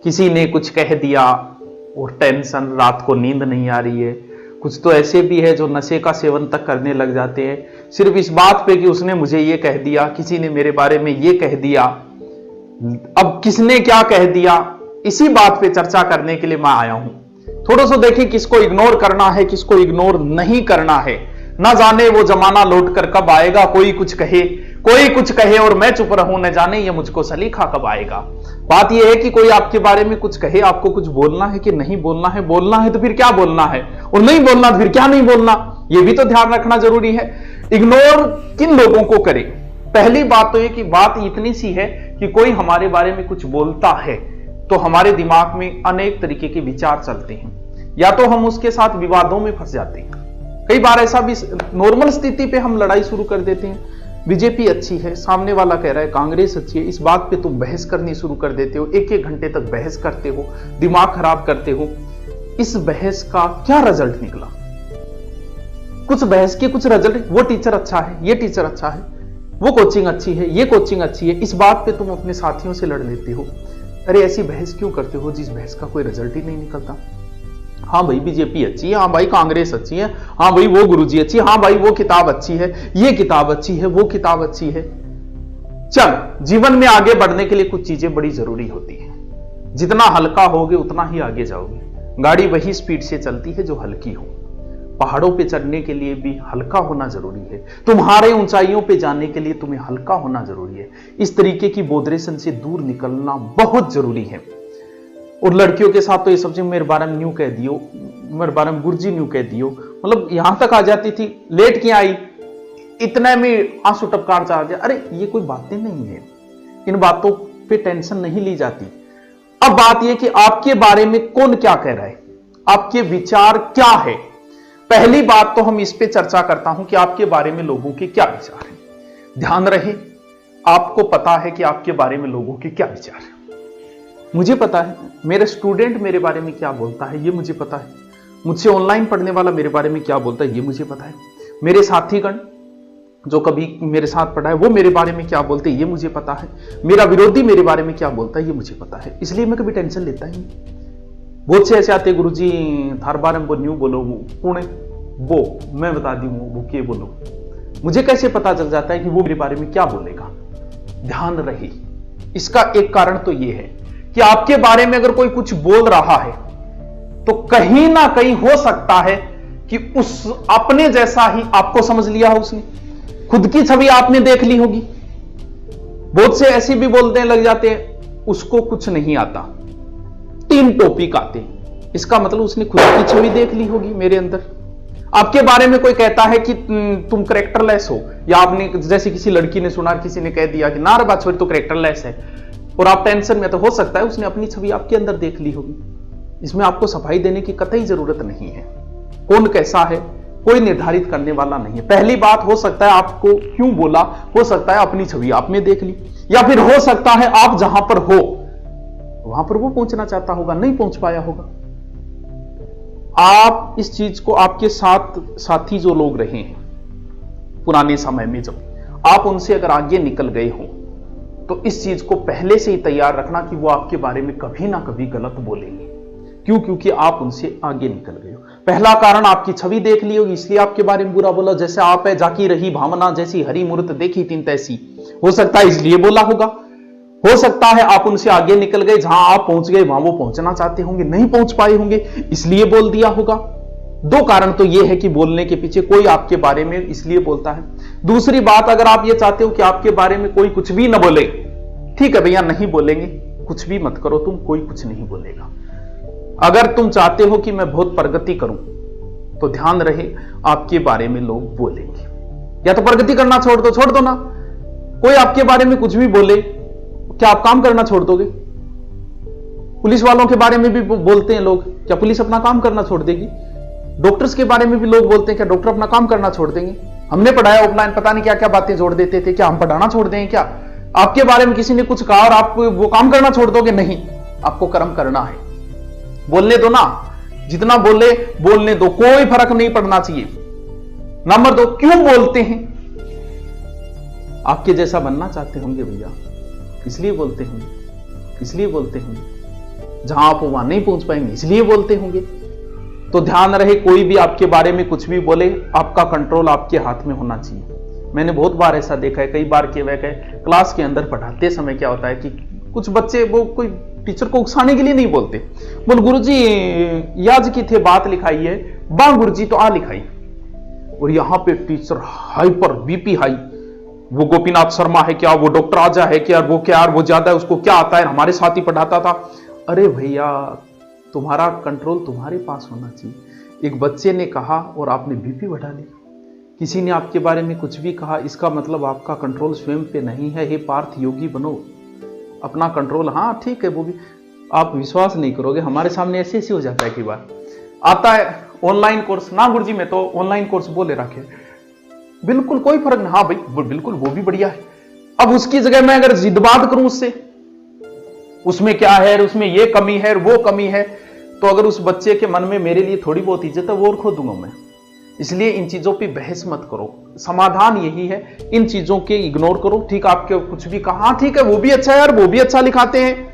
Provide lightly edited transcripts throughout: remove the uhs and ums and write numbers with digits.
किसी ने कुछ कह दिया और टेंशन, रात को नींद नहीं आ रही है। कुछ तो ऐसे भी है जो नशे का सेवन तक करने लग जाते हैं सिर्फ इस बात पे कि उसने मुझे ये कह दिया, किसी ने मेरे बारे में ये कह दिया। अब किसने क्या कह दिया, इसी बात पे चर्चा करने के लिए मैं आया हूं। थोड़ा सा देखिए किसको इग्नोर करना है, किसको इग्नोर नहीं करना है। ना जाने वो जमाना लौट कर कब आएगा, कोई कुछ कहे और मैं चुप रहूं, न जाने ये मुझको सलीखा कब आएगा। बात यह है कि कोई आपके बारे में कुछ कहे, आपको कुछ बोलना है कि नहीं बोलना है। बोलना है तो फिर क्या बोलना है, और नहीं बोलना तो फिर क्या नहीं बोलना, यह भी तो ध्यान रखना जरूरी है। इग्नोर किन लोगों को करें? पहली बात तो यह कि बात इतनी सी है कि कोई हमारे बारे में कुछ बोलता है तो हमारे दिमाग में अनेक तरीके के विचार चलते हैं, या तो हम उसके साथ विवादों में फंस जाते हैं। कई बार ऐसा भी नॉर्मल स्थिति पे हम लड़ाई शुरू कर देते हैं। बीजेपी अच्छी है, सामने वाला कह रहा है कांग्रेस अच्छी है, इस बात पे तुम बहस करनी शुरू कर देते हो। एक एक घंटे तक बहस करते हो, दिमाग खराब करते हो। इस बहस का क्या रिजल्ट निकला? कुछ बहस के कुछ रिजल्ट, वो टीचर अच्छा है, ये टीचर अच्छा है, वो कोचिंग अच्छी है, ये कोचिंग अच्छी है, इस बात पे तुम अपने साथियों से लड़ लेते हो। अरे ऐसी बहस क्यों करते हो जिस बहस का कोई रिजल्ट ही नहीं निकलता? हाँ भाई बीजेपी अच्छी है, हाँ भाई कांग्रेस अच्छी है, हाँ भाई वो गुरुजी अच्छी है, हाँ भाई वो किताब अच्छी है, ये किताब अच्छी है, वो किताब अच्छी है। चल, जीवन में आगे बढ़ने के लिए कुछ चीजें बड़ी जरूरी होती है। जितना हल्का होगे उतना ही आगे जाओगे। गाड़ी वही स्पीड से चलती है जो हल्की हो। पहाड़ों पे चढ़ने के लिए भी हल्का होना जरूरी है। तुम्हारे ऊंचाइयों पे जाने के लिए तुम्हें हल्का होना जरूरी है। इस तरीके की बोधरेशन से दूर निकलना बहुत जरूरी है। और लड़कियों के साथ तो ये सबसे मेरे बारे में न्यू कह दियो, मेरे बारे में गुरुजी न्यू कह दियो, मतलब यहां तक आ जाती थी। लेट क्यों आई, इतने में आंसू टपकार जा दिया। अरे ये कोई बातें नहीं है, इन बातों पे टेंशन नहीं ली जाती। अब बात यह कि आपके बारे में कौन क्या कह रहा है, आपके विचार क्या है। पहली बात तो हम इस पे चर्चा करता हूं कि आपके बारे में लोगों के क्या विचार है। ध्यान रहे, आपको पता है कि आपके बारे में लोगों के क्या विचार है। मुझे पता है मेरे स्टूडेंट मेरे बारे में क्या बोलता है, ये मुझे पता है। मुझसे ऑनलाइन पढ़ने वाला मेरे बारे में क्या बोलता है, ये मुझे पता है। मेरे साथीगण जो कभी मेरे साथ पढ़ा है वो मेरे बारे में क्या बोलते हैं, ये मुझे पता है। मेरा विरोधी मेरे बारे में क्या बोलता है, ये मुझे पता है। इसलिए मैं कभी टेंशन लेता ही नहीं। बहुत से ऐसे आते, गुरुजी थार बारे में वो न्यू बोलो, पुणे वो मैं बता दी वो के बोलो। मुझे कैसे पता चल जाता है कि वो मेरे बारे में क्या बोलेगा? ध्यान रहे, इसका एक कारण तो ये है कि आपके बारे में अगर कोई कुछ बोल रहा है तो कहीं ना कहीं हो सकता है कि उस अपने जैसा ही आपको समझ लिया हो उसने, खुद की छवि आपने देख ली होगी। बहुत से ऐसे भी बोलने लग जाते हैं उसको कुछ नहीं आता, 3 टॉपिक आते हैं, इसका मतलब उसने खुद की छवि देख ली होगी मेरे अंदर। आपके बारे में कोई कहता है कि तुम करेक्टरलेस हो, या आपने जैसे किसी लड़की ने सुना, किसी ने कह दिया कि ना रे बात छोड़ तो करेक्टरलेस है, और आप टेंशन में, तो हो सकता है उसने अपनी छवि आपके अंदर देख ली होगी। इसमें आपको सफाई देने की कतई जरूरत नहीं है। कौन कैसा है कोई निर्धारित करने वाला नहीं है। पहली बात, हो सकता है आपको क्यों बोला, हो सकता है अपनी छवि आपने देख ली, या फिर हो सकता है आप जहां पर हो वहां पर वो पहुंचना चाहता होगा, नहीं पहुंच पाया होगा। आप इस चीज को, आपके साथ साथी जो लोग रहे हैं पुराने समय में, जब आप उनसे अगर आगे निकल गए हो तो इस चीज को पहले से ही तैयार रखना कि वो आपके बारे में कभी ना कभी गलत बोलेंगे। क्यों? क्योंकि आप उनसे आगे निकल गए हो। पहला कारण, आपकी छवि देख ली होगी इसलिए आपके बारे में बुरा बोला। जैसे आप है जाकी रही भावना, जैसी हरी मूर्त देखी तीन तैसी, हो सकता है इसलिए बोला होगा। हो सकता है आप उनसे आगे निकल गए, जहां आप पहुंच गए वहां वो पहुंचना चाहते होंगे, नहीं पहुंच पाए होंगे, इसलिए बोल दिया होगा। 2 कारण तो ये है कि बोलने के पीछे कोई आपके बारे में इसलिए बोलता है। दूसरी बात, अगर आप ये चाहते हो कि आपके बारे में कोई कुछ भी ना बोले, ठीक है भैया नहीं बोलेंगे, कुछ भी मत करो तुम, कोई कुछ नहीं बोलेगा। अगर तुम चाहते हो कि मैं बहुत प्रगति करूं तो ध्यान रहे आपके बारे में लोग बोलेंगे। या तो प्रगति करना छोड़ दो ना। कोई आपके बारे में कुछ भी बोले, क्या आप काम करना छोड़ दोगे? पुलिस वालों के बारे में भी बोलते हैं लोग, क्या पुलिस अपना काम करना छोड़ देगी? डॉक्टर्स के बारे में भी लोग बोलते हैं, क्या डॉक्टर अपना काम करना छोड़ देंगे? हमने पढ़ाया ऑफलाइन, पता नहीं क्या क्या बातें जोड़ देते थे, क्या हम पढ़ाना छोड़ देंगे? क्या आपके बारे में किसी ने कुछ कहा और आप वो काम करना छोड़ दोगे? नहीं, आपको कर्म करना है। बोलने दो ना, जितना बोले बोलने दो, कोई फर्क नहीं पड़ना चाहिए। नंबर 2, क्यों बोलते हैं? आपके जैसा बनना चाहते होंगे भैया, इसलिए बोलते हैं, इसलिए बोलते हैं। जहां आप वहां नहीं पहुंच पाएंगे, इसलिए बोलते होंगे। तो ध्यान रहे, कोई भी आपके बारे में कुछ भी बोले, आपका कंट्रोल आपके हाथ में होना चाहिए। मैंने बहुत बार ऐसा देखा है, कई बार के वह क्लास के अंदर पढ़ाते समय क्या होता है कि कुछ बच्चे वो कोई टीचर को उकसाने के लिए नहीं बोलते, बोल गुरुजी याज की थे बात लिखाई है, बा गुरुजी तो आ लिखाई, और यहां पे टीचर हाइपर बीपी हाई, वो गोपीनाथ शर्मा है क्या, वो डॉक्टर आजा है क्या, वो क्या, वो ज्यादा है, उसको क्या आता है, हमारे साथ ही पढ़ाता था। अरे भैया, तुम्हारा कंट्रोल तुम्हारे पास होना चाहिए। एक बच्चे ने कहा और आपने बीपी बढ़ा ली, किसी ने आपके बारे में कुछ भी कहा, इसका मतलब आपका कंट्रोल स्वयं पे नहीं है। हे पार्थ, योगी बनो, अपना कंट्रोल। हाँ ठीक है, वो भी आप विश्वास नहीं करोगे, हमारे सामने ऐसे ऐसे हो जाता है। कई बार आता है ऑनलाइन कोर्स, ना गुरुजी मैं तो ऑनलाइन कोर्स बोले रखे, बिल्कुल कोई फर्क नहीं, हाँ भाई बिल्कुल वो भी बढ़िया है। अब उसकी जगह मैं अगर जिद्बात करूं उससे, उसमें क्या है, उसमें ये कमी है, वो कमी है, तो अगर उस बच्चे के मन में मेरे लिए थोड़ी बहुत इज्जत है, वो और खो दूंगा मैं। इसलिए इन चीजों पे बहस मत करो, समाधान यही है, इन चीजों के इग्नोर करो। ठीक, आपके कुछ भी कहा, ठीक है वो भी अच्छा है यार, वो भी अच्छा लिखाते हैं,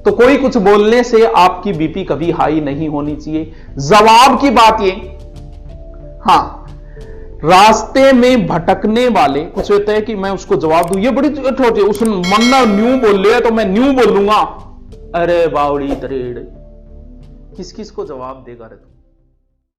तो कोई कुछ बोलने से आपकी बीपी कभी हाई नहीं होनी चाहिए। जवाब की बात ये, हाँ, रास्ते में भटकने वाले कुछ होते हैं कि मैं उसको जवाब दूं, ये बड़ी छोटी, उस मन्ना न्यू बोल लिया तो मैं न्यू बोलूंगा, अरे बावड़ी तरेड़, किस किस को जवाब देगा रे तू।